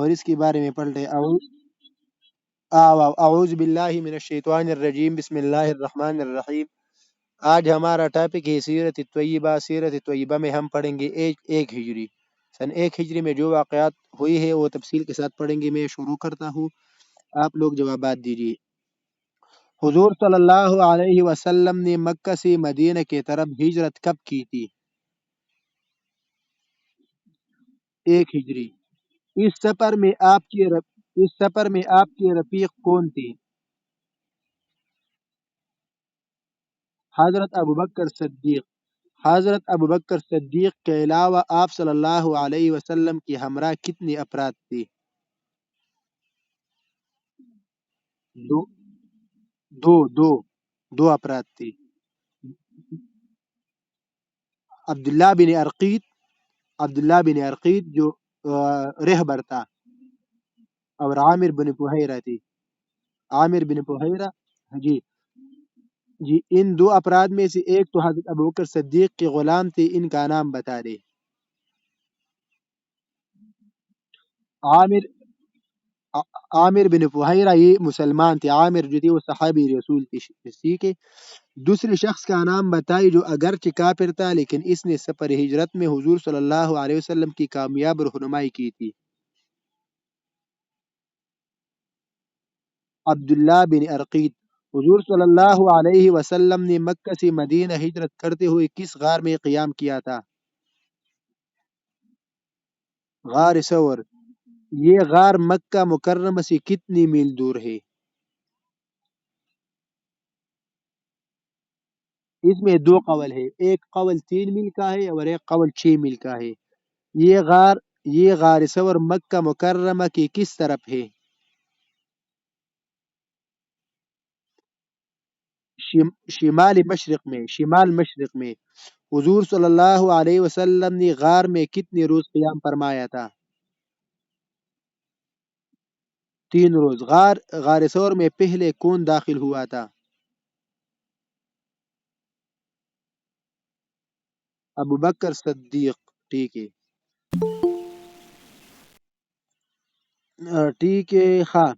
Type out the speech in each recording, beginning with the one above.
اور اس کے بارے میں پڑھ لیں۔ اعوذ باللہ من الشیطان الرجیم، بسم اللہ الرحمن الرحیم۔ آج ہمارا ٹاپک ہے سیرت طیبہ۔ سیرت طیبہ میں ہم پڑھیں گے ایک ہجری، سن 1 ہجری میں جو واقعات ہوئی ہے وہ تفصیل کے ساتھ پڑھیں گے۔ میں شروع کرتا ہوں، آپ لوگ جوابات دیجیے۔ حضور صلی اللہ علیہ وسلم نے مکہ سے مدینہ کی طرف ہجرت کب کی تھی؟ 1 ہجری۔ اس سفر میں آپ کے رفیق کون تھے؟ حضرت ابوبکر صدیق۔ حضرت ابوبکر صدیق کے علاوہ آپ صلی اللہ علیہ وسلم کی ہمراہ کتنے افراد تھے؟ دو دو دو دو افراد تھے۔ عبداللہ بن عرقیت جو رہبر تھا، اور عامر بن فہیرہ تھی۔ عامر بن فہیرہ، جی جی۔ ان دو افراد میں سے ایک تو حضرت ابوبکر صدیق کے غلام تھے، ان کا نام بتا دے۔ عامر عامر بن فہیرہ یہ مسلمان تھے، عامر جو تھی وہ صحابی رسول تھی، ٹھیک ہے۔ دوسرے شخص کا نام بتائی جو اگرچہ کافر تھا لیکن اس نے سفر ہجرت میں حضور صلی اللہ علیہ وسلم کی کامیاب رہنمائی کی تھی۔ عبداللہ بن عرقیت۔ حضور صلی اللہ علیہ وسلم نے مکہ سے مدینہ ہجرت کرتے ہوئے کس غار میں قیام کیا تھا؟ غار ثور۔ یہ غار مکہ مکرمہ سے کتنی میل دور ہے؟ اس میں دو قول ہے، ایک قول 3 میل کا ہے اور ایک قول 6 میل کا ہے۔ یہ غار ثور مکہ مکرمہ کی کس طرف ہے؟ شمال مشرق میں۔ حضور صلی اللہ علیہ وسلم نے غار میں کتنے روز قیام فرمایا تھا؟ 3 روز۔ غار ثور میں پہلے کون داخل ہوا تھا؟ ابو بکر صدیق، ٹھیک ہے۔ ٹھیک ہے، ہاں۔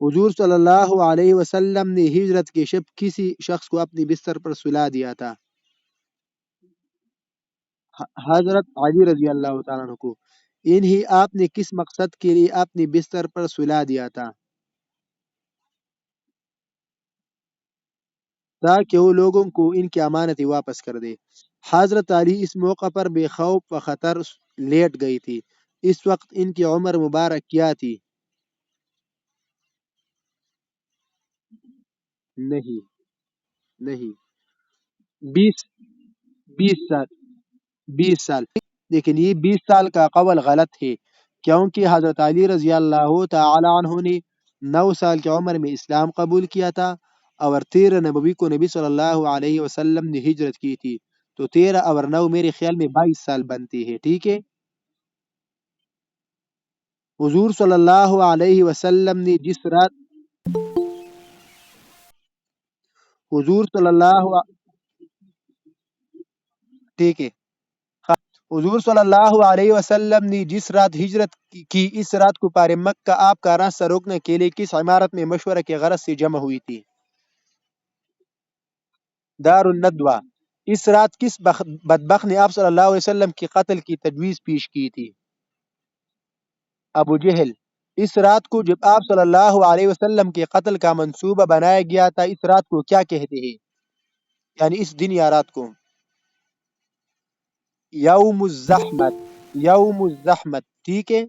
حضور صلی اللہ علیہ وسلم نے ہجرت کے شب کسی شخص کو اپنی بستر پر سلا دیا تھا؟ حضرت علی رضی اللہ تعالیٰ عنہ کو۔ انہیں آپ نے کس مقصد کے لیے اپنی بستر پر سلا دیا تھا؟ تاکہ وہ لوگوں کو ان کی امانتیں واپس کر دے۔ حضرت علی اس موقع پر بے خوف و خطر لیٹ گئی تھی۔ اس وقت ان کی عمر مبارک کیا تھی؟ نہیں نہیں، 20 20 سال 20 سال۔ لیکن یہ 20 سال کا قول غلط ہے، کیونکہ حضرت علی رضی اللہ تعالی عنہ نے 9 سال کی عمر میں اسلام قبول کیا تھا، اور 13 نبوی کو نبی صلی اللہ علیہ وسلم نے ہجرت کی تھی، تو 13 اور 9 میرے خیال میں 22 سال بنتی ہے، ٹھیک ہے۔ حضور صلی اللہ علیہ وسلم نے جس رات حضور صلی اللہ ٹھیک ہے، حضور صلی اللہ علیہ وسلم نے جس رات ہجرت کی، اس رات کو پار مکہ آپ کا راستہ روکنے کے لیے کس عمارت میں مشورہ کے غرض سے جمع ہوئی تھی؟ دار الندوہ۔ اس رات کس بدبخت نے آپ صلی اللہ علیہ وسلم کے قتل کی تجویز پیش کی تھی؟ ابو جہل۔ اس رات کو جب آپ صلی اللہ علیہ وسلم کے قتل کا منصوبہ بنایا گیا تھا، اس رات کو کیا کہتے ہیں؟ یعنی اس دن یا رات کو؟ یوم الزحمت۔ یوم الزحمت، ٹھیک ہے،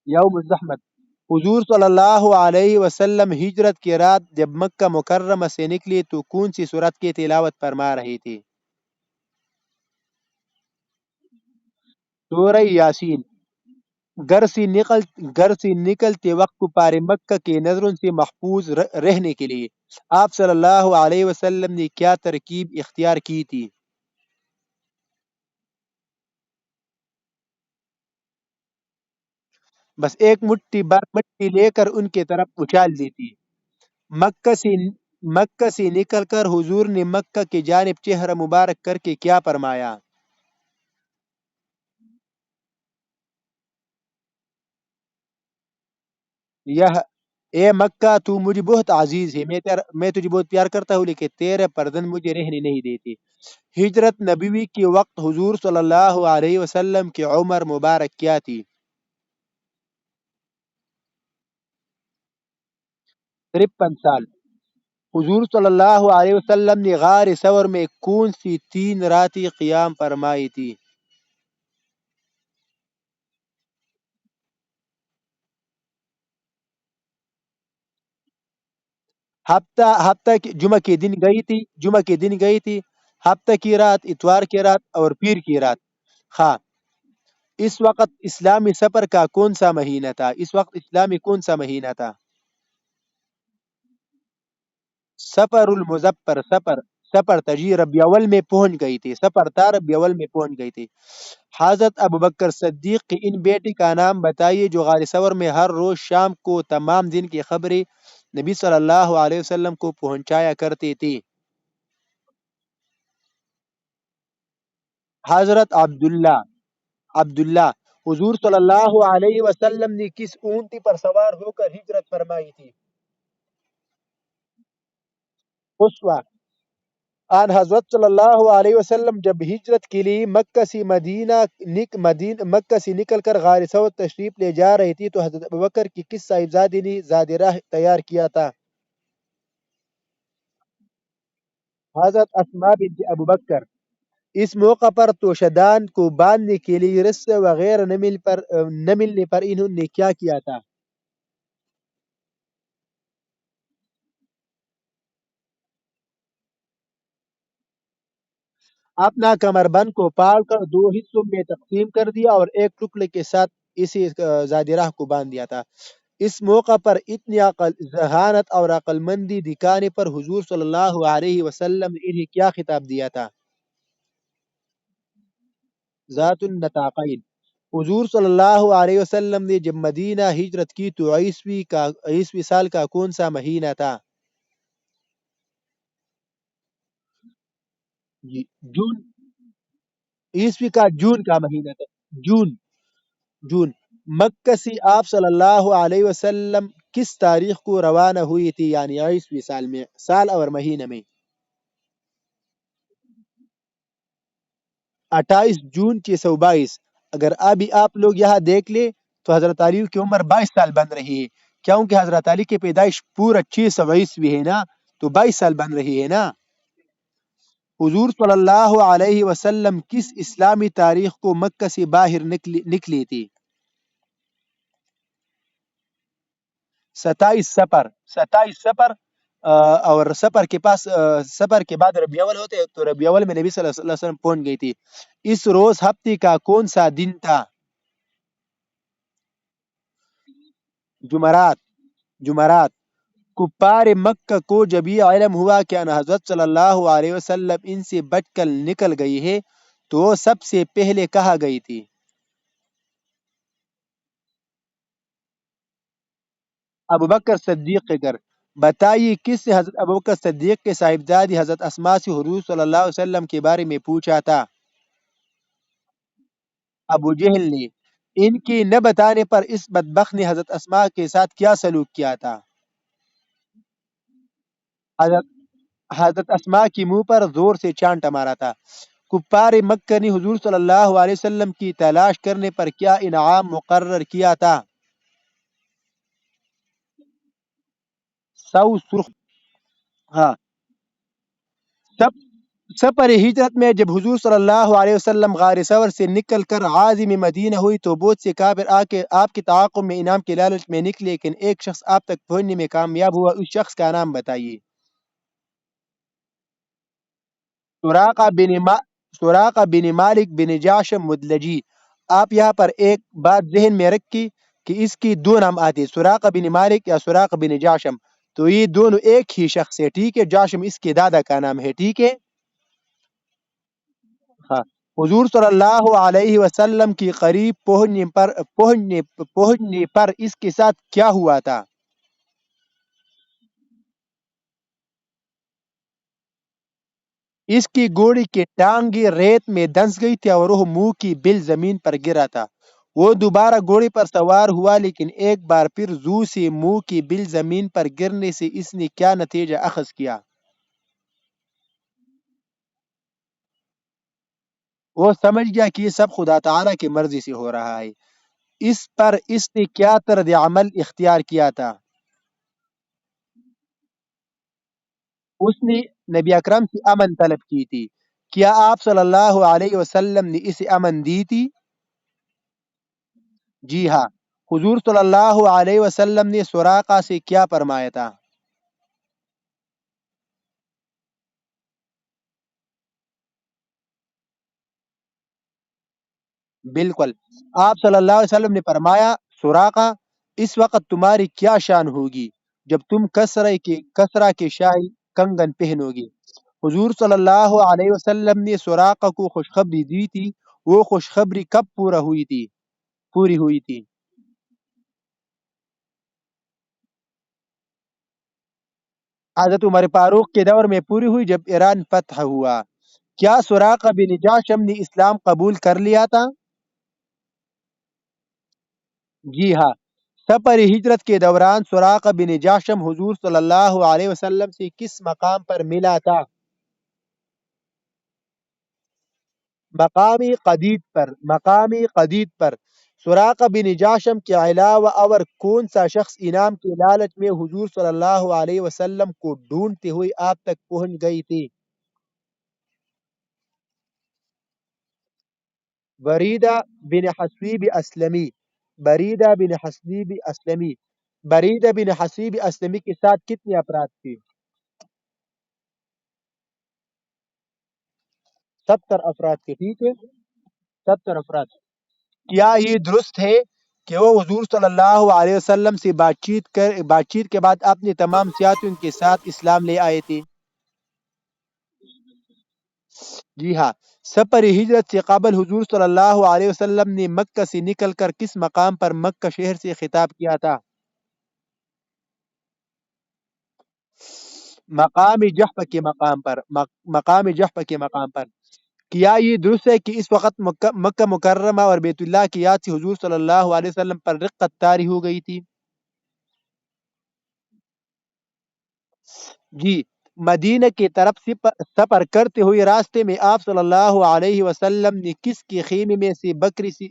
یوم الزحمت۔ حضور صلی اللہ علیہ وسلم ہجرت کی رات جب مکہ مکرمہ سے نکلی تو کون سی سورت کی تلاوت فرما رہی تھی؟ سورہ یاسین۔ گھر سے نکلتے وقت پارے مکہ کے نظروں سے محفوظ رہنے کے لیے آپ صلی اللہ علیہ وسلم نے کیا ترکیب اختیار کی تھی؟ بس ایک مٹھی بر مٹی لے کر ان کی طرف اچھال دی تھی۔ مکہ سے مکہ سے نکل کر حضور نے مکہ کی جانب چہرہ مبارک کر کے کیا فرمایا؟ یہ اے مکہ تو مجھے بہت عزیز ہے، میں تجھے بہت پیار کرتا ہوں، لیکن تیرے پردن مجھے رہنے نہیں دیتے۔ ہجرت نبوی کے وقت حضور صلی اللہ علیہ وسلم کی عمر مبارک کیا تھی؟ 53 سال۔ حضور صلی اللہ علیہ وسلم نے غار ثور میں کون سی 3 راتیں قیام فرمائی تھی؟ جمعہ کے دن گئی تھی، جمعہ کے دن گئی تھی، ہفتہ کی رات، اتوار کی رات اور پیر کی رات۔ ہاں۔ اس وقت اسلامی سفر کا کون سا مہینہ تھا؟ اس وقت اسلامی کون سا مہینہ تھا؟ سفر المظفر، سفر تھا جی، ربیع اول میں پہنچ گئی تھی، سفر تھا ربیع اول میں پہنچ گئی تھی۔ حضرت ابوبکر صدیق کی ان بیٹی کا نام بتائیے جو غار ثور میں ہر روز شام کو تمام دن کی خبریں نبی صلی اللہ علیہ وسلم کو پہنچایا کرتی تھی۔ حضرت عبداللہ۔ حضور صلی اللہ علیہ وسلم نے کس اونٹی پر سوار ہو کر ہجرت فرمائی تھی؟ اسوا۔ آن حضرت صلی اللہ علیہ وسلم جب ہجرت کے لیے مکہ سے نکل کر غار ثور تشریف لے جا رہی تھی تو حضرت ابوبکر کی کس صاحبزادی نے زاد راہ تیار کیا تھا؟ حضرت اسماء بنت ابوبکر۔ اس موقع پر توشدان کو باندھنے کے لیے رسے وغیرہ نہ ملنے پر انہوں نے کیا کیا تھا؟ اپنا کمر بند کو پاڑ کر 2 حصوں میں تقسیم کر دیا اور ایک ٹکڑے کے ساتھ اسی زاد راہ کو باندھ دیا تھا۔ اس موقع پر اتنی ذہانت اور عقل مندی دکھانے پر حضور صلی اللہ علیہ وسلم نے انہیں کیا خطاب دیا تھا؟ ذات النطاقین۔ حضور صلی اللہ علیہ وسلم نے جب مدینہ ہجرت کی تو عیسوی سال کا کون سا مہینہ تھا؟ جی جون، عیسوی کا جون کا مہینہ تھا۔ جون، جون۔ مکہ سے آپ صلی اللہ علیہ وسلم کس تاریخ کو روانہ ہوئی تھی، یعنی عیسوی سال میں، سال اور مہینہ میں؟ 28 جون 1922۔ اگر ابھی آپ لوگ یہاں دیکھ لیں تو حضرت علی کی عمر 22 سال بن رہی ہے، کیونکہ حضرت علی کی پیدائش پورا 600 عیسوی ہے نا، تو 22 سال بن رہی ہے نا۔ حضور صلی اللہ علیہ وسلم کس اسلامی تاریخ کو مکہ سے باہر نکلی تھی؟ 27 سفر، 27 سفر۔ اور سفر کے بعد ربیع اول ہوتے تو ربیع اول میں نبی صلی اللہ علیہ وسلم پہنچ گئی تھی۔ اس روز ہفتے کا کون سا دن تھا؟ جمعرات، جمعرات۔ کفار مکہ کو جب یہ علم ہوا کہ ان حضرت صلی اللہ علیہ وسلم ان سے بچ کر نکل گئی ہے تو وہ سب سے پہلے کہا گئی تھی؟ ابوبکر صدیق کے گھر۔ بتائیے کس نے حضرت ابوبکر صدیق کے صاحبزادی حضرت اسماء سے حضور صلی اللہ علیہ وسلم کے بارے میں پوچھا تھا؟ ابو جہل نے۔ ان کے نہ بتانے پر اس بدبخت نے حضرت اسماء کے ساتھ کیا سلوک کیا تھا؟ حضرت حضرت اسماء کی منہ پر زور سے چانٹا مارا تھا۔ کفار مکہ نے حضور صلی اللہ علیہ وسلم کی تلاش کرنے پر کیا انعام مقرر کیا تھا؟ 100 سرخ۔ ہاں۔ سب سفر ہجرت میں جب حضور صلی اللہ علیہ وسلم غار ثور سے نکل کر عازم مدینہ ہوئی تو بہت سے کافر آ کے آپ کے تعاقب میں انعام کے لالچ میں نکلے، لیکن ایک شخص آپ تک پہنچنے میں کامیاب ہوا، اس شخص کا نام بتائیے۔ سراقہ بن ما سراقہ بن مالک بن جاشم مدلجی۔ آپ یہاں پر ایک بات ذہن میں رکھی کہ اس کی 2 نام آتے ہیں، سراقہ بن مالک یا سراقہ بن جاشم، تو یہ دونوں ایک ہی شخص ہے، ٹھیک ہے، جاشم اس کے دادا کا نام ہے، ٹھیک ہے۔ ہاں۔ حضور صلی اللہ علیہ وسلم کی قریب پہنچنے پر اس کے ساتھ کیا ہوا تھا؟ اس کی گھوڑی کی ٹانگیں ریت میں دھنس گئی تھی اور وہ منہ کی بل زمین پر گرا تھا۔ وہ دوبارہ گھوڑے پر سوار ہوا، لیکن ایک بار پھر زو سے منہ کی بل زمین پر گرنے سے اس نے کیا نتیجہ اخذ کیا؟ وہ سمجھ گیا کہ یہ سب خدا تعالیٰ کی مرضی سے ہو رہا ہے۔ اس پر اس نے کیا طرز عمل اختیار کیا تھا؟ اس نے نبی اکرم سے امن طلب کی تھی۔ کیا آپ صلی اللہ علیہ وسلم نے اسے امن دی تھی؟ جی ہاں۔ حضور صلی اللہ علیہ وسلم نے سراقہ سے کیا فرمایا تھا؟ بالکل۔ آپ صلی اللہ علیہ وسلم نے فرمایا، سراقہ، اس وقت تمہاری کیا شان ہوگی جب تم کسرا کے شاہی کنگن پہنو گی۔ حضور صلی اللہ علیہ وسلم نے سراقہ کو خوشخبری دی تھی۔ وہ خوشخبری کب پوری ہوئی تھی؟ حضرت عمر فاروق کے دور میں پوری ہوئی جب ایران فتح ہوا۔ کیا سراقہ بن جاشم نے اسلام قبول کر لیا تھا؟ جی ہاں۔ سفر ہجرت کے دوران سراقہ بن جاشم حضور صلی اللہ علیہ وسلم سے کس مقام پر ملا تھا؟ مقامی قدید پر سراقہ بن جاشم کے علاوہ اور کون سا شخص انعام کے لالچ میں حضور صلی اللہ علیہ وسلم کو ڈھونڈتے ہوئے آپ تک پہنچ گئی تھی؟ بریدہ بن حسیب اسلمی۔ بریدہ بن حسیب اسلمی۔ بریدہ بن حسیب اسلمی کے ساتھ کتنے افراد تھے؟ 70 افراد کے، ٹھیک ہے، 70 افراد۔ کیا یہ درست ہے کہ وہ حضور صلی اللہ علیہ وسلم سے بات چیت کے بعد اپنے تمام ساتھیوں کے ساتھ اسلام لے آئے تھے؟ جی ہاں۔ سفر ہجرت سے قبل حضور صلی اللہ علیہ وسلم نے مکہ سے نکل کر کس مقام پر مکہ شہر سے خطاب کیا تھا؟ مقام جحف کے مقام پر۔ کیا یہ درست ہے کہ اس وقت مکہ مکرمہ اور بیت اللہ کی یاد سے حضور صلی اللہ علیہ وسلم پر رقت طاری ہو گئی تھی؟ جی۔ مدینہ کی طرف سفر کرتے ہوئے راستے میں آپ صلی اللہ علیہ وسلم نے کس کے خیمے میں سے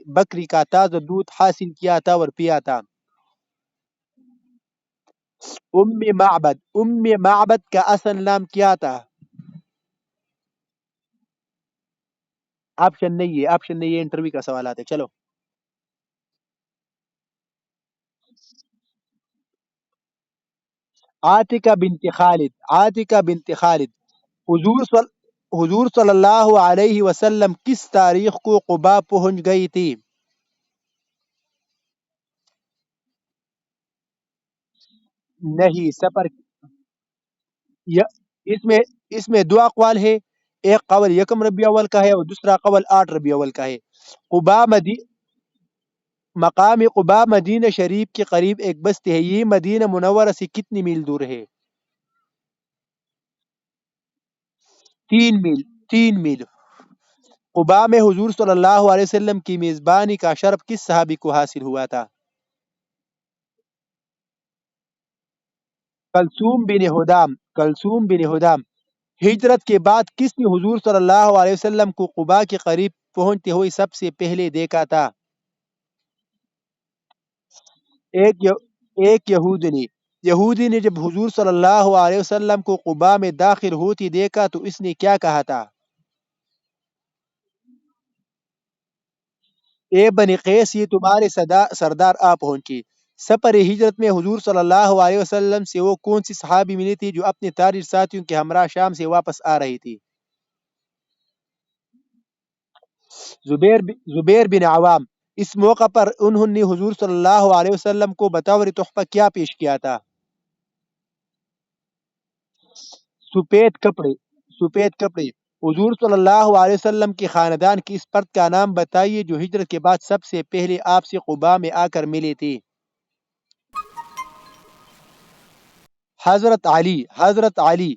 بکری کا تازہ دودھ حاصل کیا تھا اور پیا تھا؟ ام معبد کا اصل نام کیا تھا؟ آپشن نہیں ہے، انٹرویو کا سوالات ہے، چلو۔ عاتکہ بنت خالد۔ حضور صلی اللہ علیہ وسلم کس تاریخ کو قبا پہنچ گئی تھی؟ نہیں، ی- اس میں اس میں دو اقوال ہے۔ ایک قول یکم ربیع اول کا ہے اور دوسرا قول 8 ربیع اول کا ہے۔ قبا مدی مقام قبا مدینہ شریف کے قریب ایک بستی ہے، یہ مدینہ منورہ سے کتنی میل دور ہے؟ 3 میل، 3 میل۔ قبا میں حضور صلی اللہ علیہ وسلم کی میزبانی کا شرف کس صحابی کو حاصل ہوا تھا؟ کلثوم بن ہدام۔ ہجرت کے بعد کس نے حضور صلی اللہ علیہ وسلم کو قبا کے قریب پہنچتے ہوئے سب سے پہلے دیکھا تھا؟ ایک یہودی نے جب حضور صلی اللہ علیہ وسلم کو قبا میں داخل ہوتی دیکھا تو اس نے کیا کہا تھا؟ اے بنی قیس، یہ تمہارے سردار آ پہنچے۔ سفر ہجرت میں حضور صلی اللہ علیہ وسلم سے وہ کون سی صحابی ملی تھی جو اپنے تاجر ساتھیوں کے ہمراہ شام سے واپس آ رہی تھی؟ زبیر بن عوام۔ اس موقع پر انہوں نے حضور صلی اللہ علیہ وسلم کو بطور تحفہ کیا پیش کیا تھا؟ سفید کپڑے۔ حضور صلی اللہ علیہ وسلم کے خاندان کی اس فرد کا نام بتائیے جو ہجرت کے بعد سب سے پہلے آپ سے قباء میں آ کر ملی تھی۔ حضرت علی۔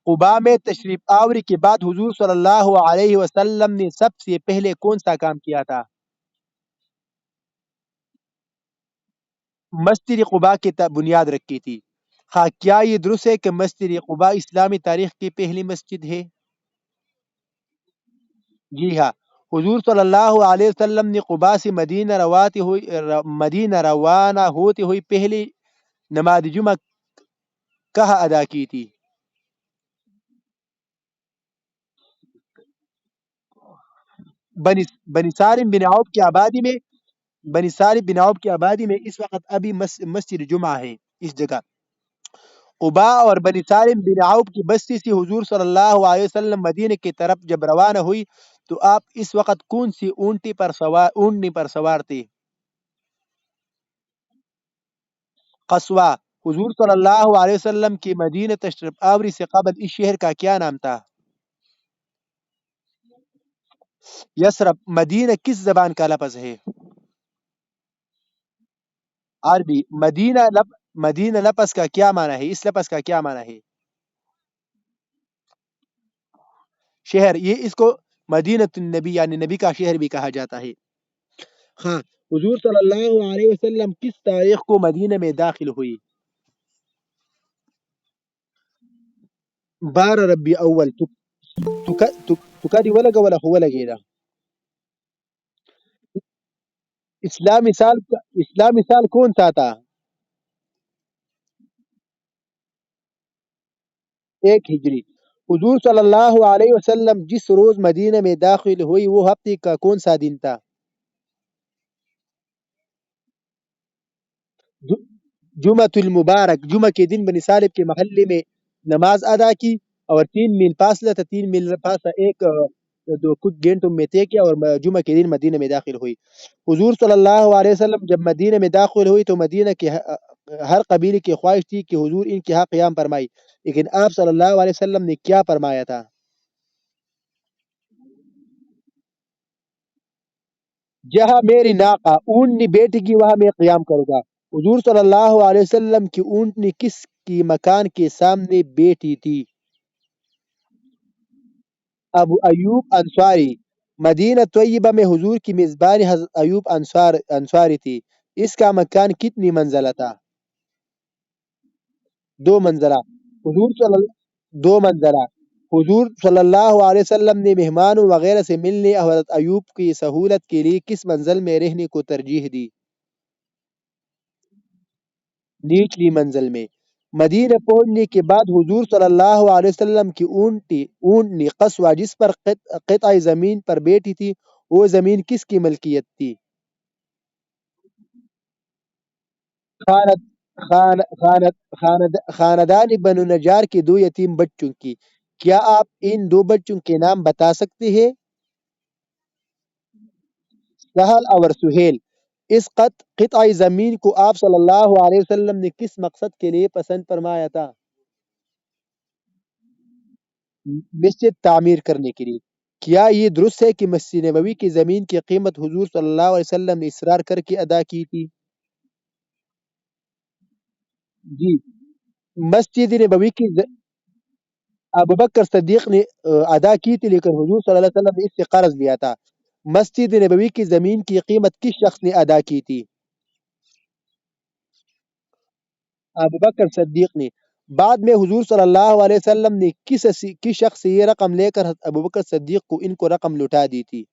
قباء میں تشریف آوری کے بعد حضور صلی اللہ علیہ وسلم نے سب سے پہلے کون سا کام کیا تھا؟ مسجد قباء کی بنیاد رکھی تھی. ہاں، کیا یہ درست ہے کہ مسجد قباء اسلامی تاریخ کی پہلی مسجد ہے؟ جی ہاں. حضور صلی اللہ علیہ وسلم نے قباء سے مدینہ روانہ ہوتے ہوئی پہلی نماز جمعہ کہاں ادا کی تھی؟ بنی بنی سالم بن عوف کی آبادی میں. بنی سالم بن عوف کی آبادی میں اس وقت ابھی مسجد جمعہ ہے اس جگہ. قباء اور بنی سالم بن عوف کی بستی سے حضور صلی اللہ علیہ وسلم مدینے کی طرف جب روانہ ہوئی تو آپ اس وقت کون سی اونٹنی پر سوار تھے؟ قصوہ. حضور صلی اللہ علیہ وسلم کی مدینہ تشریف آوری سے قبل اس شہر کا کیا نام تھا؟ یثرب. مدینہ کس زبان کا لفظ ہے؟ عربی. مدینہ لفظ کا کیا معنی ہے؟ اس لفظ کا کیا معنی ہے؟ شہر. یہ اس کو مدینہ النبی یعنی نبی کا شہر بھی کہا جاتا ہے. ہاں. حضور صلی اللہ علیہ وسلم کس تاریخ کو مدینہ میں داخل ہوئی؟ 12 ربیع اول. تکادی ولا هو لگے. اسلامی سال کون سا تھا؟ 1 ہجری. حضور صلی اللہ علیہ وسلم جس روز مدینہ میں داخل ہوئی وہ ہفتے کا کون سا دن تھا؟ جمعۃ المبارک. جمعہ کے دن بنی سالب کے محلے میں نماز ادا کی اور 3 میل فاصلہ تھا. 3 میل فاصلہ دو کچھ گھنٹوں میں طے کیا اور جمعہ کے دن مدینہ میں داخل ہوئی. حضور صلی اللہ علیہ وسلم جب مدینہ میں داخل ہوئی تو مدینہ کے ہر قبیلے کی خواہش تھی کہ حضور ان کے ہاں قیام فرمائی، لیکن آپ صلی اللہ علیہ وسلم نے کیا فرمایا تھا؟ جہاں میری ناقہ اونٹنی بیٹے گی وہاں میں قیام کروں گا. حضور صلی اللہ علیہ وسلم کی اونٹنی کس کی مکان کے سامنے بیٹھی تھی؟ ابو ایوب انصاری. مدینہ طیبہ میں حضور کی میزبانی حضرت ایوب انصاری تھی. اس کا مکان کتنی منزلہ تھا؟ 2 منزلہ. حضور صلی اللہ 2 منزلہ. حضور صلی اللہ علیہ وسلم نے مہمانوں وغیرہ سے ملنے اور حضرت ایوب کی سہولت کے لیے کس منزل میں رہنے کو ترجیح دی؟ نیچلی منزل میں. مدینہ پہنچنے کے بعد حضور صلی اللہ علیہ وسلم کی اونٹنی قصوہ جس پر قطع زمین پر بیٹھی تھی وہ زمین کس کی ملکیت تھی؟ خاند خاندان بنو نجار کے 2 یتیم بچوں کی. کیا آپ ان 2 بچوں کے نام بتا سکتے ہیں؟ سہل اور سہیل. اس قطع زمین کو آپ صلی اللہ علیہ وسلم نے کس مقصد کے لیے پسند فرمایا تھا؟ مسجد تعمیر کرنے کے لیے. کیا یہ درست ہے کہ مسجد نبوی کی زمین کی قیمت حضور صلی اللہ علیہ وسلم نے اصرار کر کے ادا کی تھی؟ جی. مسجد نبوی کی ابوبکر صدیق نے ادا کی تھی لیکن حضور صلی اللہ علیہ وسلم نے اس سے قرض لیا تھا. مسجد نبوی کی زمین کی قیمت کس شخص نے ادا کی تھی؟ ابوبکر صدیق نے. بعد میں حضور صلی اللہ علیہ وسلم نے کس شخص سے یہ رقم لے کر ابوبکر صدیق کو ان کو رقم لوٹا دی تھی؟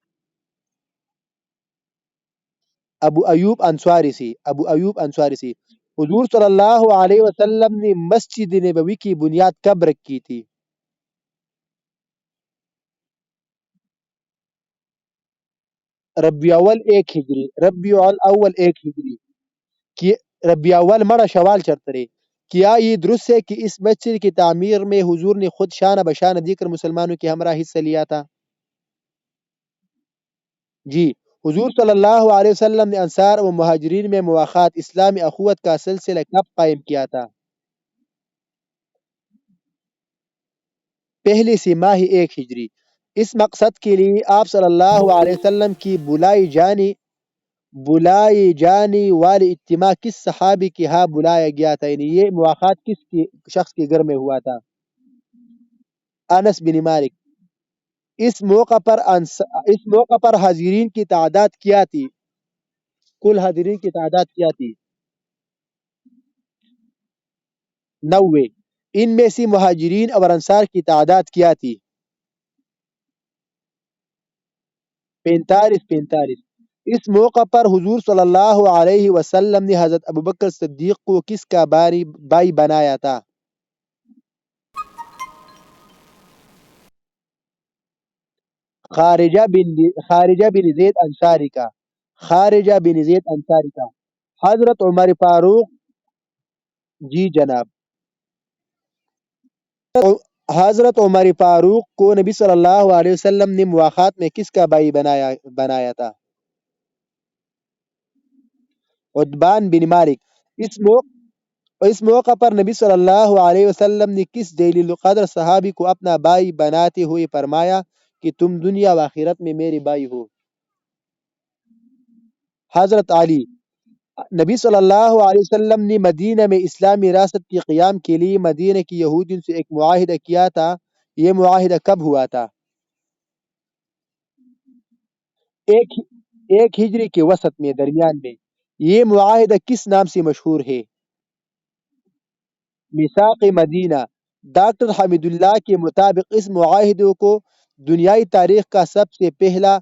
ابو ایوب انصاری سے. ابو ایوب انصاری سے. حضور صلی اللہ علیہ وسلم نے مسجد نبوی کی بنیاد کب رکھی تھی؟ ربیع اول 1 ہجری. ربیع الاول 1 ہجری. کہ ربیع اول مڑا شوال چرترے. کیا یہ درست ہے کہ اس مسجد کی تعمیر میں حضور نے خود شانہ بشانہ دے کر مسلمانوں کے ہمراہ حصہ لیا تھا؟ جی. حضور صلی اللہ علیہ وسلم نے انصار و مہاجرین میں مواخات اسلامی اخوت کا سلسلہ کب قائم کیا تھا؟ پہلے سے ماہ 1 ہجری. اس مقصد کے لیے آپ صلی اللہ علیہ وسلم کی بلائی جانے والے اجتماع کس صحابی کے ہاں بلایا گیا تھا، یعنی یہ مواخات شخص کے گھر میں ہوا تھا؟ انس بن مالک. اس موقع پر حاضرین کی تعداد کیا تھی؟ کل حاضرین کی تعداد کیا تھی؟ 90. ان میں سے مہاجرین اور انصار کی تعداد کیا تھی؟ 45. اس موقع پر حضور صلی اللہ علیہ وسلم نے حضرت ابوبکر صدیق کو کس کا بائی بنایا تھا؟ خارجہ بن زید انصاری کا. خارجہ بن زید انصاری کا. حضرت عمر فاروق. جی جناب. حضرت عمر فاروق کو نبی صلی اللہ علیہ وسلم نے مواخات میں کس کا بائی بنایا تھا؟ عتبان بن مالک. اس موقع پر نبی صلی اللہ علیہ وسلم نے کس جلیل القدر صحابی کو اپنا بائی بناتے ہوئے فرمایا کہ تم دنیا و آخرت میں میرے بائی ہو؟ حضرت علی. نبی صلی اللہ علیہ وسلم نے مدینہ میں اسلامی ریاست کے قیام کے لیے مدینہ کی یہودیوں سے ایک معاہدہ کیا تھا. یہ معاہدہ کب ہوا تھا؟ ایک ایک ہجری کے وسط میں، درمیان میں. یہ معاہدہ کس نام سے مشہور ہے؟ میثاق مدینہ. ڈاکٹر حمید اللہ کے مطابق اس معاہدے کو دنیائی تاریخ کا سب سے پہلا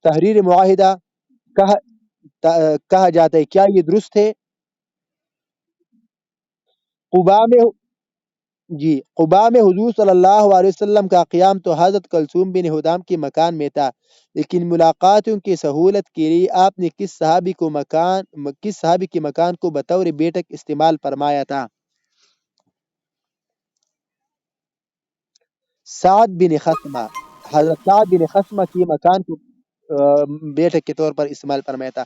تحریر معاہدہ کہا کہا جاتا ہے. کیا یہ درست ہے؟ قباء میں جی قباء میں حضور صلی اللہ علیہ وسلم کا قیام تو حضرت کلثوم بن حدام کے مکان میں تھا، لیکن ملاقاتوں کی سہولت کے لیے آپ نے کس صحابی کے مکان کو بطور بیٹھک استعمال فرمایا تھا؟ سعد بن خصمہ. حضرت سعد بن خصمہ کے مکان کو بیٹھک کے طور پر استعمال فرمایا تھا.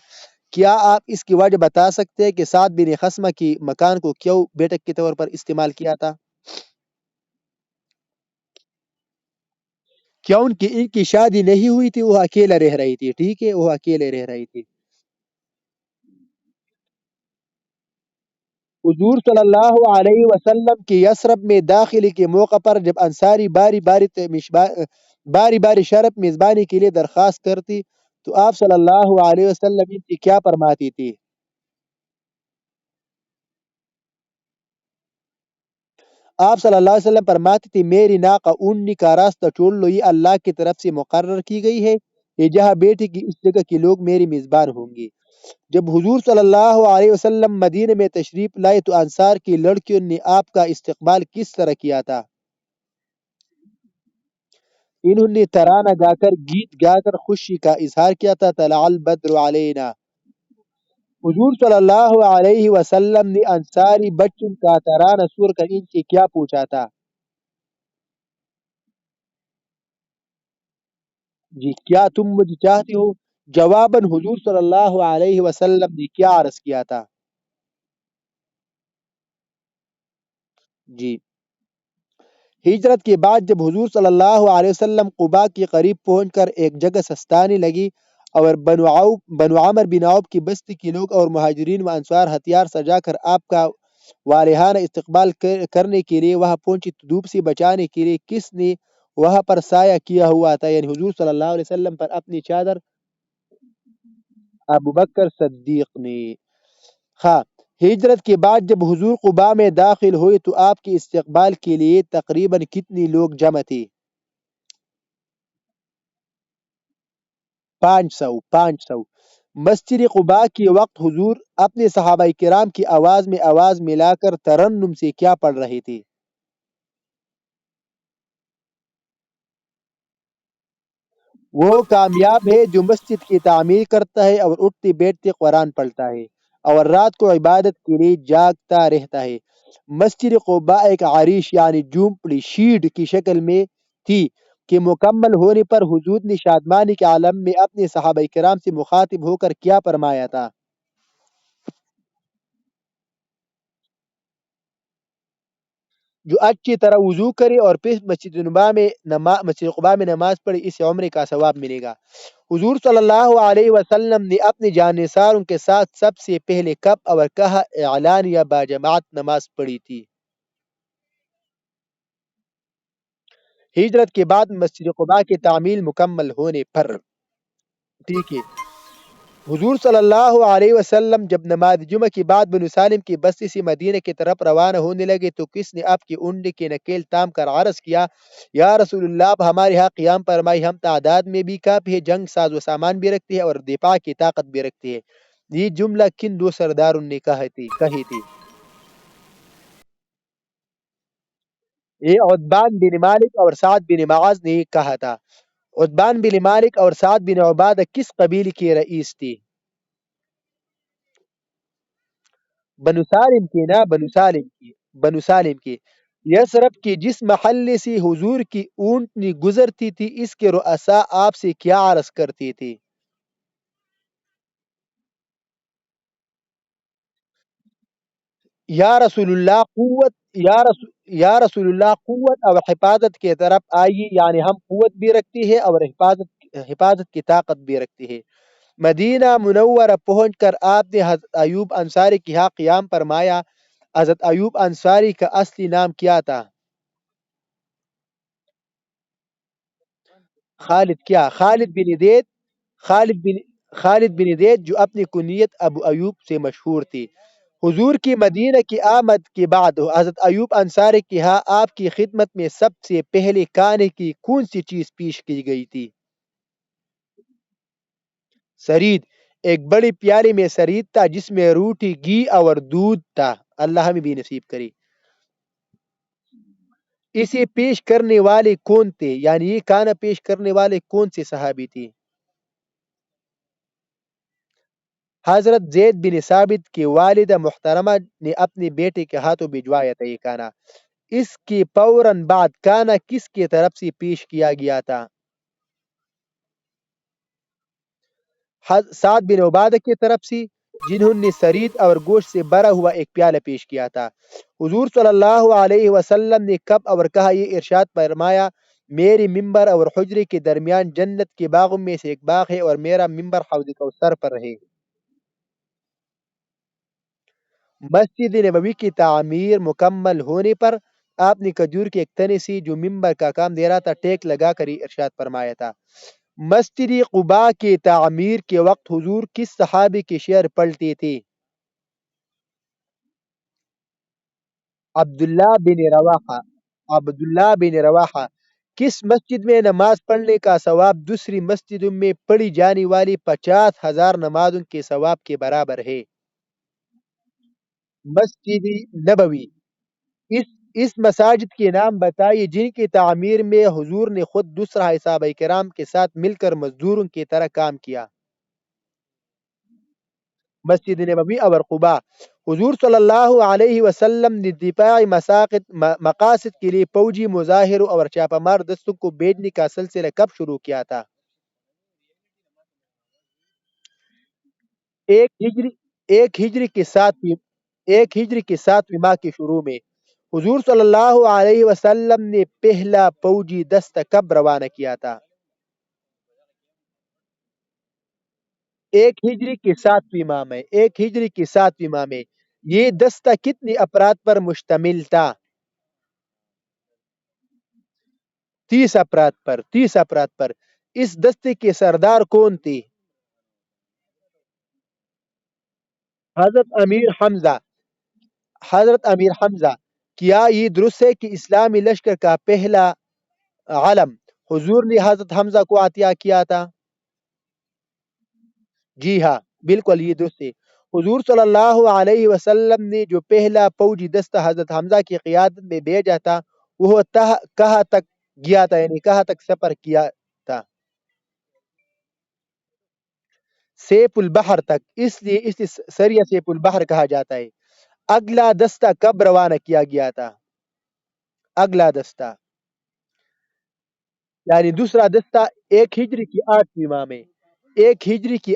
کیا آپ اس کی وجہ بتا سکتے ہیں کہ سعد بن خصمہ کی مکان کو کیوں بیٹھک کے طور پر استعمال کیا تھا؟ کیوں کہ ان کی شادی نہیں ہوئی تھی، وہ اکیلا رہ رہی تھی. ٹھیک ہے، وہ اکیلے رہ رہی تھی. حضور صلی اللہ علیہ وسلم کی یثرب میں داخلے کے موقع پر جب انصاری باری باری شرف میزبانی کے لیے درخواست کرتی تو آپ صلی اللہ علیہ وسلم ان کی کیا فرماتی تھی؟ آپ صلی اللہ علیہ وسلم فرماتی تھی میری ناقہ اونی کا راستہ چھوڑ لو، یہ اللہ کی طرف سے مقرر کی گئی ہے، یہ جہاں بیٹھے گی اس جگہ کے لوگ میری میزبان ہوں گے. جب حضور صلی اللہ علیہ وسلم مدینہ میں تشریف لائے تو انصار کی لڑکیوں نے آپ کا استقبال کس طرح کیا تھا؟ انہوں نے ترانہ گا کر، گیت گا کر خوشی کا اظہار کیا تھا. طلع البدر علینا. حضور صلی اللہ علیہ وسلم نے انصاری بچوں کا ترانہ سور کر ان سے کیا پوچھا تھا؟ جی کیا تم مجھے چاہتے ہو؟ جواباً حضور صلی اللہ علیہ وسلم نے کیا عرض کیا تھا؟ جی. ہجرت کے بعد جب حضور صلی اللہ علیہ وسلم قباء کے قریب پہنچ کر ایک جگہ سستانے لگی اور بنو عامر بن عوف کی بستی کے لوگ اور مہاجرین و انصار ہتھیار سجا کر آپ کا والہانہ استقبال کرنے کے لیے وہاں پہنچی تو دھوپ سے بچانے کے لیے کس نے وہاں پر سایہ کیا ہوا تھا؟ یعنی حضور صلی اللہ علیہ وسلم پر اپنی چادر. ابو بکر صدیق نے. ہاں. ہجرت کے بعد جب حضور قباء میں داخل ہوئے تو آپ کے استقبال کے لیے تقریباً کتنی لوگ جمع تھے؟ 500. مسجد قباء کے وقت حضور اپنے صحابہ کرام کی آواز میں آواز ملا کر ترنم سے کیا پڑھ رہے تھے؟ وہ کامیاب ہے جو مسجد کی تعمیر کرتا ہے اور اٹھتے بیٹھتے قرآن پڑھتا ہے اور رات کو عبادت کے لیے جاگتا رہتا ہے. مسجد قباء ایک عریش یعنی جھونپڑی شیڈ کی شکل میں تھی کہ مکمل ہونے پر حضور نے شادمانی کے عالم میں اپنے صحابہ کرام سے مخاطب ہو کر کیا فرمایا تھا؟ جو اچھی طرح وضو کرے اور پھر مسجد قباء میں نماز پڑھے اسے عمرے کا ثواب ملے گا. حضور صلی اللہ علیہ وسلم نے اپنے جانثاروں کے ساتھ سب سے پہلے کب اور کہاں اعلان یا باجماعت نماز پڑھی تھی؟ ہجرت کے بعد مسجد قباء کی تعمیل مکمل ہونے پر. ٹھیک ہے. حضور صلی اللہ علیہ وسلم جب نماز جمعہ کی بعد بنو سالم کی بستی سے مدینہ کی طرف روانہ ہونے لگے تو کس نے آپ کی اونڈی کی نکیل تام کر عرض کیا، یا رسول اللہ، آپ ہمارے ہاں قیام فرمائی، ہم تعداد میں بھی کافی ہے، جنگ ساز و سامان بھی رکھتی ہے اور دفاع کی طاقت بھی رکھتی ہے۔ یہ جملہ کن دو سرداروں نے کہی تھی؟ یہ عتبان بن مالک اور سعد بن معاذ نے یہ کہا تھا۔ عتبان بن مالک اور سعد بن عبادہ کس قبیل کے رئیس تھے؟ بنو سالم کی نا، بنو سالم کی یثرب کی جس محلے سے حضور کی اونٹنی گزرتی تھی اس کے رؤساء آپ سے کیا عرض کرتی تھی؟ یا رسول اللہ قوت یا رسول اللہ قوت اور حفاظت کی طرف آئیے، یعنی ہم قوت بھی رکھتی ہے اور حفاظت کی طاقت بھی رکھتی ہے۔ مدینہ منورہ پہنچ کر آپ نے حضرت ایوب انصاری کی ہاں قیام فرمایا۔ حضرت ایوب انصاری کا اصلی نام کیا تھا؟ خالد کیا؟ خالد بن خالد بن زید، جو اپنی کنیت ابو ایوب سے مشہور تھی۔ حضور کی مدینہ کی آمد کے بعد حضرت ایوب انصاری کی ہاں آپ کی خدمت میں سب سے پہلے کھانے کی کون سی چیز پیش کی گئی تھی؟ سرید، ایک بڑی پیالی میں سرید تھا جس میں روٹی، گھی اور دودھ تھا، اللہ ہمیں بھی نصیب کری۔ اسے پیش کرنے والے کون تھے، یعنی یہ کھانا پیش کرنے والے کون سے صحابی تھی؟ حضرت زید بن ثابت کی والدہ محترمہ نے اپنے بیٹے کے ہاتھوں بھجوایا تھا یہ کھانا۔ اس کے فوراً بعد کھانا کس کی طرف سے پیش کیا گیا تھا؟ سعد بن عبادہ کی طرف سے، جنہوں نے سرید اور گوشت سے بھرا ہوا ایک پیالہ پیش کیا تھا۔ حضور صلی اللہ علیہ وسلم نے کب اور کہا یہ ارشاد فرمایا، میری ممبر اور حجرے کے درمیان جنت کے باغوں میں سے ایک باغ ہے اور میرا ممبر حوض کوثر پر رہے۔ مسجد نبوی کی تعمیر مکمل ہونے پر آپ نے کھجور کے ایک تنے سے جو ممبر کا کام دے رہا تھا ٹیک لگا کر یہ ارشاد فرمایا تھا۔ مسجد قباء کی تعمیر کے وقت حضور کس صحابی کے شعر پلٹے تھے؟ عبداللہ بن رواحہ عبداللہ بن رواحہ۔ کس مسجد میں نماز پڑھنے کا ثواب دوسری مسجدوں میں پڑھی جانے والی 50,000 نمازوں کے ثواب کے برابر ہے؟ مسجد نبوی۔ اس اس مساجد کے نام بتائیے جن کی تعمیر میں حضور نے خود دوسرا صحابہ کرام کے ساتھ مل کر مزدوروں کی طرح کام کیا۔ مسجد نبوی اور قباء۔ حضور صلی اللہ علیہ وسلم نے دفاعی مقاصد کے لیے فوجی مظاہروں اور چاپہ مار دستوں کو بھیجنے کا سلسلہ کب شروع کیا تھا؟ ایک ہجری ایک ہجری کے ساتویں ماہ کے شروع میں۔ حضور صلی اللہ علیہ وسلم نے پہلا فوجی دستہ کب روانہ کیا تھا؟ ایک ہجری کے ساتویں ماہ میں۔ یہ دستہ کتنے افراد پر مشتمل تھا؟ 30 افراد پر۔ اس دستے کے سردار کون تھے؟ حضرت امیر حمزہ حضرت امیر حمزہ۔ کیا یہ درست ہے کہ اسلامی لشکر کا پہلا علم حضور نے حضرت حمزہ کو عطیہ کیا تھا؟ جی ہاں، بالکل یہ درست ہے۔ حضور صلی اللہ علیہ وسلم نے جو پہلا فوجی دستہ حضرت حمزہ کی قیادت میں بھیجا تھا وہ کہاں تک گیا تھا، یعنی کہاں تک سفر کیا تھا؟ سیف البحر تک، اس لیے اسے سریہ سیف البحر کہا جاتا ہے۔ اگلا دستہ کب روانہ کیا گیا تھا؟ اگلا دستہ یعنی دوسرا دستہ ایک ہجری کی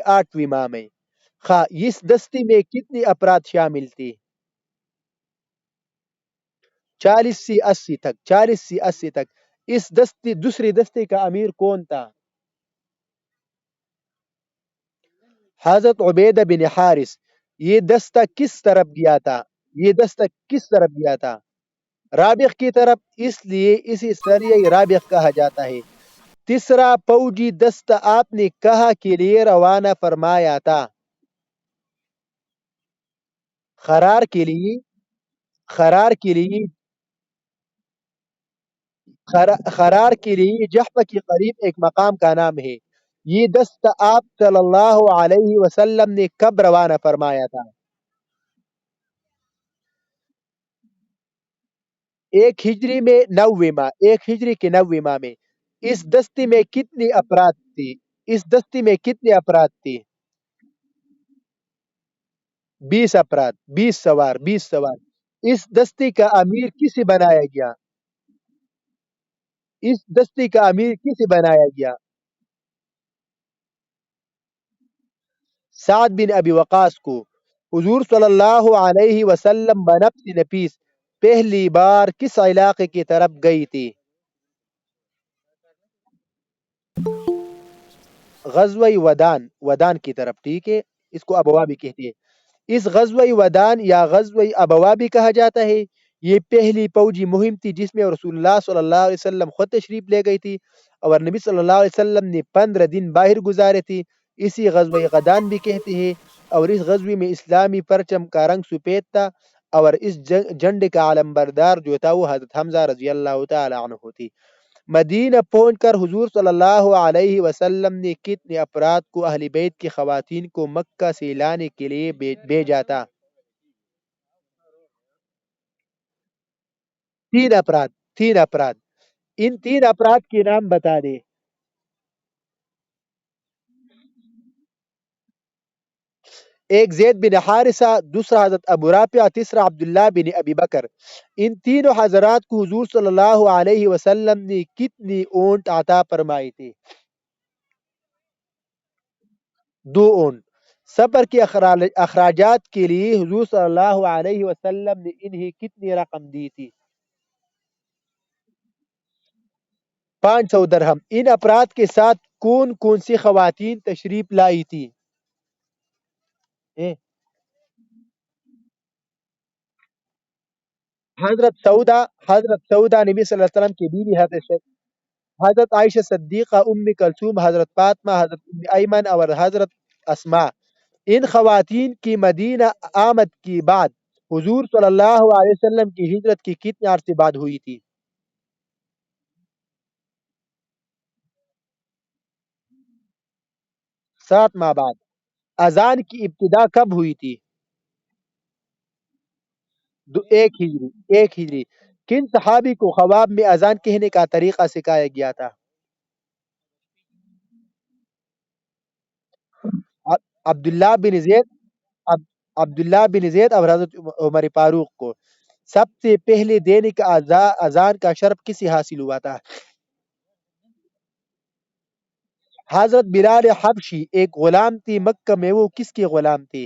8ویں ماہ میں۔ خواہ اس دستے میں کتنے افراد شامل تھے؟ 40 سے 80 تک۔ اس دوسرے دستے کا امیر کون تھا؟ حضرت عبیدہ بن حارث۔ یہ دستہ کس طرف گیا تھا؟ رابغ کی طرف، اس لیے اسے سریہ رابغ کہا جاتا ہے۔ تیسرا فوجی دستہ آپ نے کہاں کے لیے روانہ فرمایا تھا؟ خرار کے لیے خرار کے لیے خرار کے لیے جحفہ کے قریب ایک مقام کا نام ہے۔ یہ دستہ آپ صلی اللہ علیہ وسلم نے کب روانہ فرمایا تھا؟ ایک ہجری کے 90 ماہ میں۔ اس دستے میں کتنے افراد تھے؟ اس دستے میں کتنے افراد تھے؟ 20 افراد، 20 سوار۔ اس دستے کا امیر کسے بنایا گیا؟ اس دستے کا امیر کسے بنایا گیا؟ سعد بن ابی وقاص کو۔ حضور صلی اللہ علیہ وسلم بنفس نفیس پہلی بار کس علاقے کی طرف گئی تھی؟ غزوہ ودان کی طرف، ٹھیک ہے، اس کو ابوا بھی کہتے ہیں۔ اس غزوہ ودان یا غزوہ ابوا بھی کہا جاتا ہے، یہ پہلی فوجی مہم تھی جس میں رسول اللہ صلی اللہ علیہ وسلم خود تشریف لے گئی تھی، اور نبی صلی اللہ علیہ وسلم نے 15 دن باہر گزارے تھے۔ اسی غزوہ غدان بھی کہتے ہیں، اور اس غزوے میں اسلامی پرچم کا رنگ سفید تھا، اور اس جھنڈے کا علم بردار جو تھا وہ حضرت حمزہ رضی اللہ تعالی عنہ تھی۔ مدینہ پہنچ کر حضور صلی اللہ علیہ وسلم نے کتنے افراد کو اہل بیت کی خواتین کو مکہ سے لانے کے لیے بھیجا تھا؟ 3 افراد، 3 افراد۔ ان 3 افراد کے نام بتا دے۔ ایک زید بن حارثہ، دوسرا حضرت ابو رافع، تیسرا عبداللہ بن ابی بکر۔ ان تینوں حضرات کو حضور صلی اللہ علیہ وسلم نے کتنی اونٹ عطا فرمائی تھی؟ 2 اونٹ۔ سفر کے اخراجات کے لیے حضور صلی اللہ علیہ وسلم نے انہیں کتنی رقم دی تھی؟ 500 درہم۔ ان افراد کے ساتھ کون کون سی خواتین تشریف لائی تھی؟ حضرت سعودہ نبی صلی اللہ علیہ وسلم کی بیوی، حضرت عائشہ صدیقہ، ام کلثوم، حضرت فاطمہ، حضرت ام ایمن اور حضرت اسماء۔ ان خواتین کی مدینہ آمد کی بعد حضور صلی اللہ علیہ وسلم کی ہجرت کی کتنے عرصے بعد ہوئی تھی؟ 7 ماہ بعد۔ اذان کی ابتدا کب ہوئی تھی؟ 1 ہجری۔ کن صحابی کو خواب میں اذان کہنے کا طریقہ سکھایا گیا تھا؟ عبداللہ بن زید عبداللہ بن زید اور حضرت عمر فاروق کو۔ سب سے پہلے دینے کا اذان کا شرف کسے حاصل ہوا تھا؟ حضرت بلال حبشی ایک غلام تھی مکہ میں، وہ کس کے غلام تھی؟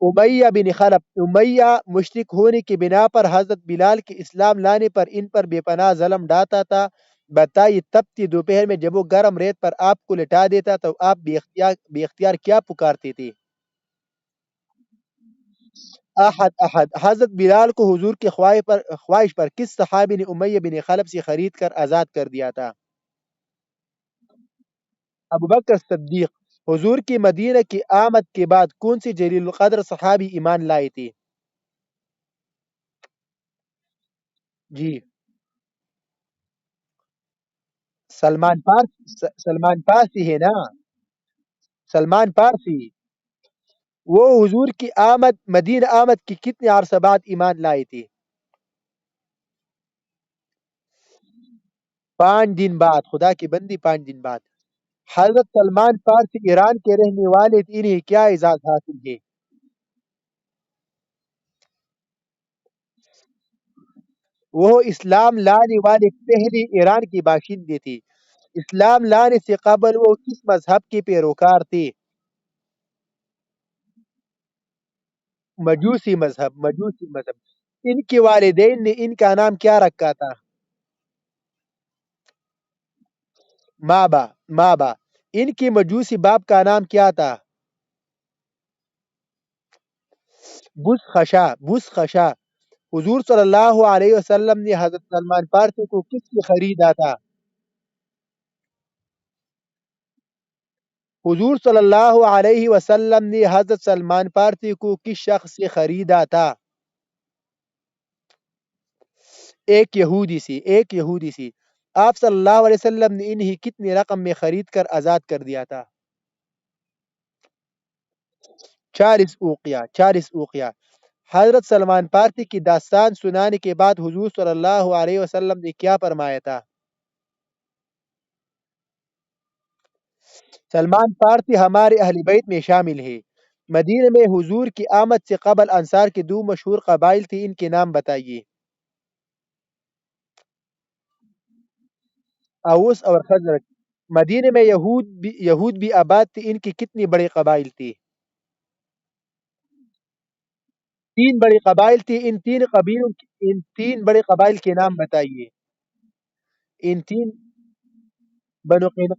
امیہ بن خلف۔ امیہ مشرک ہونے کی بنا پر حضرت بلال کے اسلام لانے پر ان پر بے پناہ ظلم ڈھاتا تھا۔ بتائیے تپتی دوپہر میں جب وہ گرم ریت پر آپ کو لٹا دیتا تو آپ بے اختیار کیا پکارتے تھے؟ احد احد۔ حضرت بلال کو حضور کی خواہش پر کس صحابی نے امیہ بن خلف سے خرید کر آزاد کر دیا تھا؟ ابوبکر صدیق۔ حضور کی مدینہ کی آمد کے بعد کون سی جلیل القدر صحابی ایمان لائے تھے؟ جی، سلمان پارسی ہے نا؟ سلمان پارسی۔ وہ حضور کی مدینہ آمد کی کتنے عرصہ بعد ایمان لائے تھے؟ 5 دن بعد، خدا کی بندی، 5 دن بعد۔ حضرت سلمان فارسی ایران کے رہنے والے تھے، انہیں کیا اعزاز حاصل ہے؟ وہ اسلام لانے والے پہلے ایران کی باشندے تھے۔ اسلام لانے سے قبل وہ کس مذہب کے پیروکار تھے؟ مجوسی مذہب۔ ان کے والدین نے ان کا نام کیا رکھا تھا؟ مابا۔ ان کے مجوسی باپ کا نام کیا تھا؟ بس خشا۔ حضور صلی اللہ علیہ وسلم نے حضرت سلمان فارسی کو کس سے خریدا تھا؟ حضور صلی اللہ علیہ وسلم نے حضرت سلمان فارسی کو کس شخص سے خریدا تھا؟ ایک یہودی سی آپ صلی اللہ علیہ وسلم نے انہیں کتنی رقم میں خرید کر آزاد کر دیا تھا؟ 40 اوقیہ. حضرت سلمان فارسی کی داستان سنانے کے بعد حضور صلی اللہ علیہ وسلم نے کیا فرمایا تھا؟ سلمان فارسی ہمارے اہل بیت میں شامل ہے. مدینہ میں حضور کی آمد سے قبل انصار کے دو مشہور قبائل تھے، ان کے نام بتائیے. اوس اور خزرج. مدینہ میں یہود بھی آباد تھے، ان کی کتنی بڑی قبائل تھی؟ 3 بڑی قبائل تھی. ان 3 بڑے قبائل کے نام بتائیے. ان تین بنو قین-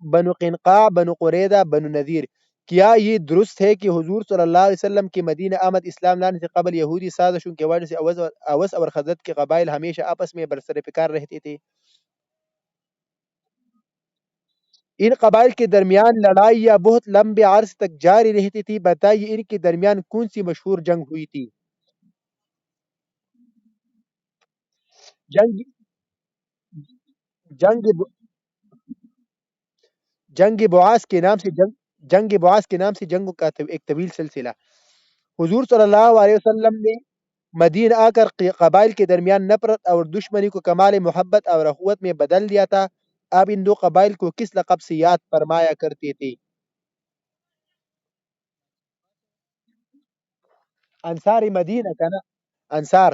بنو قینقاع، بنو قریظہ، بنو نذیر. کیا یہ درست ہے کہ حضور صلی اللہ علیہ وسلم کی مدینہ آمد اسلام لانے سے قبل یہودی سازشوں کی وجہ سے اوس اور خزرج کے قبائل ہمیشہ آپس میں برسر پیکار رہتے تھے؟ ان قبائل کے درمیان لڑائی یا بہت لمبے عرصے تک جاری رہتی تھی؟ بتائیے ان کے درمیان کون سی مشہور جنگ ہوئی تھی؟ جنگ جنگ جنگ بعاث کے نام سے جنگوں کا ایک طویل سلسلہ. حضور صلی اللہ علیہ وسلم نے مدینہ آ کر قبائل کے درمیان نفرت اور دشمنی کو کمال محبت اور اخوت میں بدل دیا تھا. آپ ان دو قبائل کو کس لقب سے یاد فرمایا کرتے تھے؟ انصار مدینہ کا نا. انصار.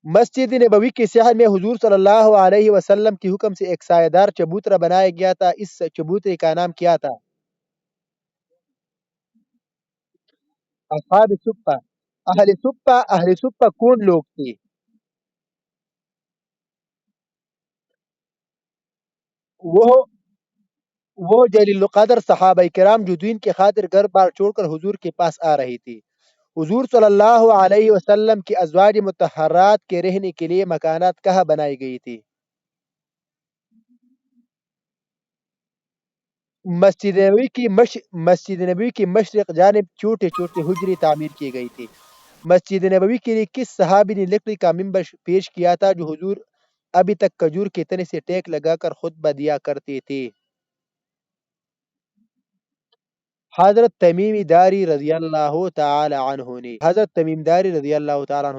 مسجد نبوی کے شہر میں حضور صلی اللہ علیہ وسلم کے حکم سے ایک سایہ دار چبوترا بنایا گیا تھا، اس چبوترے کا نام کیا تھا؟ اصحاب صفہ. اہل صفہ کون لوگ تھے؟ وہ وہ جلیل القدر صحابہ کرام جو دین کے خاطر گھر بار چھوڑ کر حضور کے پاس آ رہی تھی. حضور صلی اللہ علیہ وسلم کی ازواج متحرات کے رہنے کے لیے مکانات کہاں بنائی گئی تھی؟ مسجد نبوی کی مشرق جانب چھوٹے چھوٹے حجری تعمیر کی گئی تھی. مسجد نبوی کے لیے کس صحابی نے لکڑی کا ممبر پیش کیا تھا جو حضور ابھی تک کھجور کے تنے سے ٹیک لگا کر خطبہ دیا کرتے تھے؟ حضرت تمیم داری رضی اللہ تعالیٰ عنہ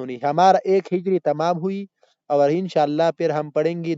نے. ہمارا ایک ہجری تمام ہوئی، اور انشاءاللہ پھر ہم پڑھیں گے